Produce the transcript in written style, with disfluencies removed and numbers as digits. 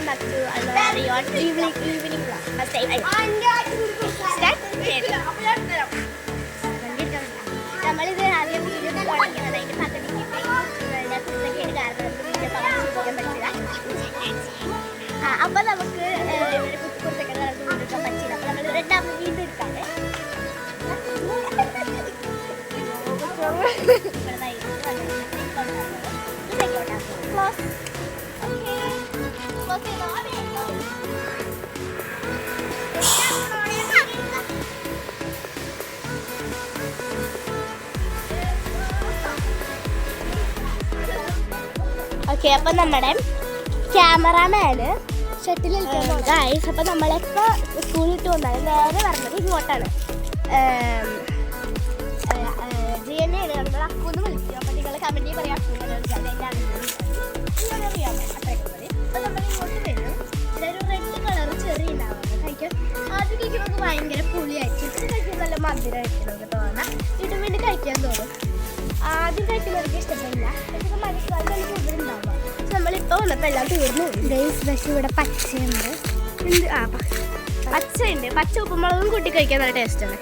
back to another evening vlog. നമ്മളിത് ആദ്യം video തുടങ്ങിയത് അതിൻ്റെ പകുതിക്ക് കുരുത്തക്കേട് കാരണം വീഡിയോ പകർത്തിക്കാൻ പറ്റില്ല. അപ്പം നമുക്ക് കുരുത്തക്കേട് കാരണം വീഡിയോ പറ്റില്ല. അപ്പം നമ്മൾ രണ്ടാമത് വീണ്ടും എടുക്കാതെ ഓക്കെ. അപ്പം നമ്മുടെ ക്യാമറാമാന് ഗൈസ്, അപ്പം നമ്മളെപ്പോൾ സ്കൂളിൽ ഇട്ട് വന്നാലും നേരെ പറഞ്ഞത് ഇങ്ങോട്ടാണ്. ജിയനെയാണ് നമ്മൾ അക്കൂന്ന് വിളിക്കും. അപ്പം നിങ്ങൾ കമൻറ്റിൽ പറയാം അക്കൂന്ന് അറിയാമോ അത്രയൊക്കെ മതി. അപ്പം നമ്മൾ ഇങ്ങോട്ട് വരും. ഇവിടെ ഒരു റെഡ് കളർ ചെറി ഉണ്ടാവുന്നത് കഴിക്കാൻ. ആദ്യം കഴിക്കുമ്പോൾ നമുക്ക് ഭയങ്കര പുളിയായിരിക്കും. ഇത് കഴിക്കുമ്പോൾ നല്ല മധുരമായിരിക്കും നമുക്ക് തോന്നാം. ഇടും വേണ്ടി കഴിക്കാൻ തോന്നും. ആദ്യം കഴിക്കുന്നവർക്ക് ഇഷ്ടപ്പെടില്ല. പക്ഷേ മനസ്സിലാക്കി നല്ല കൂടുതലുണ്ടാവുക. പക്ഷെ നമ്മളിപ്പോൾ വന്നപ്പോൾ എല്ലാം തീർന്നു. പക്ഷേ ഇവിടെ പച്ചയുണ്ട്. പച്ചയുണ്ട്. പച്ച ഉപ്പുമുളകും കൂട്ടി കഴിക്കാൻ നല്ല ടേസ്റ്റാണ്.